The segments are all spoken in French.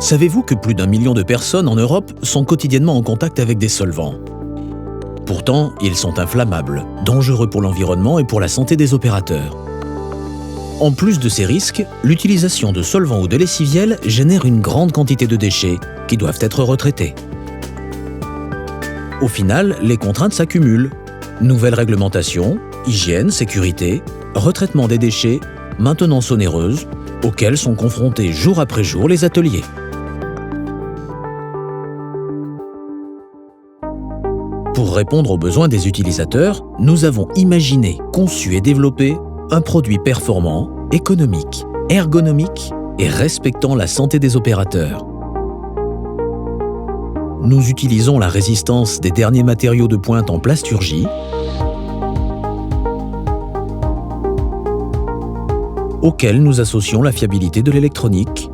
Savez-vous que plus d'1 million de personnes en Europe sont quotidiennement en contact avec des solvants? Pourtant, ils sont inflammables, dangereux pour l'environnement et pour la santé des opérateurs. En plus de ces risques, l'utilisation de solvants ou de lessiviels génère une grande quantité de déchets qui doivent être retraités. Au final, les contraintes s'accumulent. Nouvelles réglementations, hygiène, sécurité, retraitement des déchets, maintenance onéreuse, auxquelles sont confrontés jour après jour les ateliers. Pour répondre aux besoins des utilisateurs, nous avons imaginé, conçu et développé un produit performant, économique, ergonomique et respectant la santé des opérateurs. Nous utilisons la résistance des derniers matériaux de pointe en plasturgie, auxquels nous associons la fiabilité de l'électronique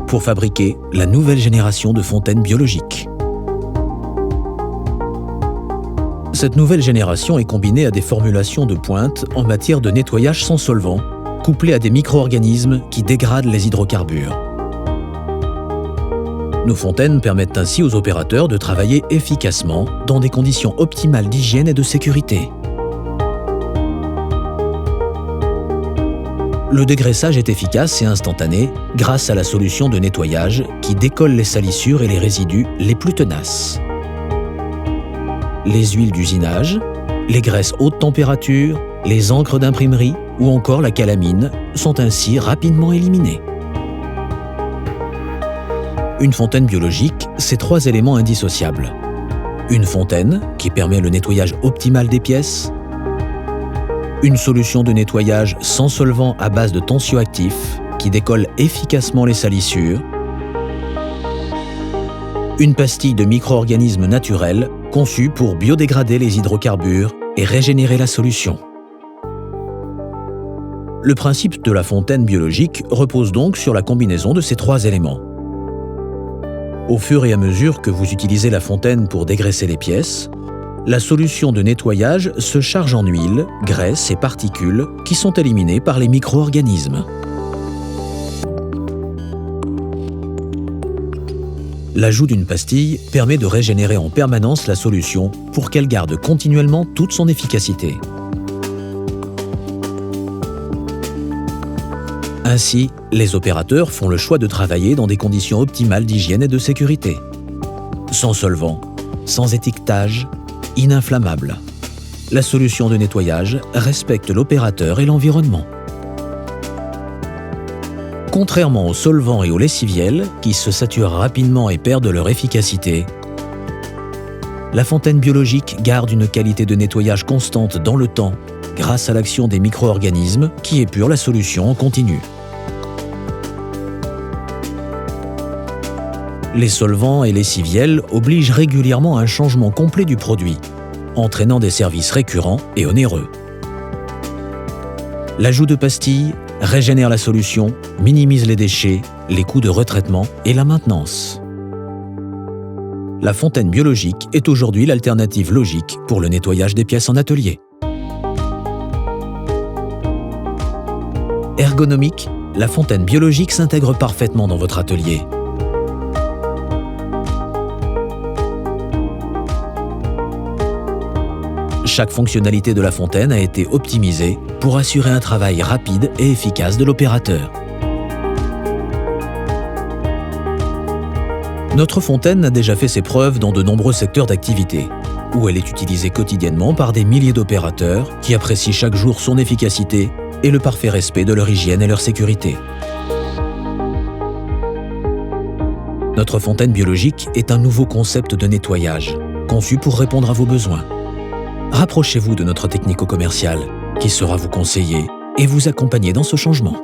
pour fabriquer la nouvelle génération de fontaines biologiques. Cette nouvelle génération est combinée à des formulations de pointe en matière de nettoyage sans solvant, couplées à des micro-organismes qui dégradent les hydrocarbures. Nos fontaines permettent ainsi aux opérateurs de travailler efficacement dans des conditions optimales d'hygiène et de sécurité. Le dégraissage est efficace et instantané grâce à la solution de nettoyage qui décolle les salissures et les résidus les plus tenaces. Les huiles d'usinage, les graisses haute température, les encres d'imprimerie ou encore la calamine sont ainsi rapidement éliminées. Une fontaine biologique, c'est 3 éléments indissociables. Une fontaine qui permet le nettoyage optimal des pièces, une solution de nettoyage sans solvant à base de tensioactifs qui décolle efficacement les salissures, une pastille de micro-organismes naturels conçue pour biodégrader les hydrocarbures et régénérer la solution. Le principe de la fontaine biologique repose donc sur la combinaison de ces 3 éléments. Au fur et à mesure que vous utilisez la fontaine pour dégraisser les pièces, la solution de nettoyage se charge en huile, graisse et particules qui sont éliminées par les micro-organismes. L'ajout d'une pastille permet de régénérer en permanence la solution pour qu'elle garde continuellement toute son efficacité. Ainsi, les opérateurs font le choix de travailler dans des conditions optimales d'hygiène et de sécurité. Sans solvant, sans étiquetage, ininflammable. La solution de nettoyage respecte l'opérateur et l'environnement. Contrairement aux solvants et aux lessiviels, qui se saturent rapidement et perdent leur efficacité, la fontaine biologique garde une qualité de nettoyage constante dans le temps grâce à l'action des micro-organismes qui épurent la solution en continu. Les solvants et lessiviels obligent régulièrement à un changement complet du produit, entraînant des services récurrents et onéreux. L'ajout de pastilles régénère la solution, minimise les déchets, les coûts de retraitement et la maintenance. La fontaine biologique est aujourd'hui l'alternative logique pour le nettoyage des pièces en atelier. Ergonomique, la fontaine biologique s'intègre parfaitement dans votre atelier. Chaque fonctionnalité de la fontaine a été optimisée pour assurer un travail rapide et efficace de l'opérateur. Notre fontaine a déjà fait ses preuves dans de nombreux secteurs d'activité, où elle est utilisée quotidiennement par des milliers d'opérateurs qui apprécient chaque jour son efficacité et le parfait respect de leur hygiène et leur sécurité. Notre fontaine biologique est un nouveau concept de nettoyage, conçu pour répondre à vos besoins. Rapprochez-vous de notre technico-commercial, qui saura vous conseiller et vous accompagner dans ce changement.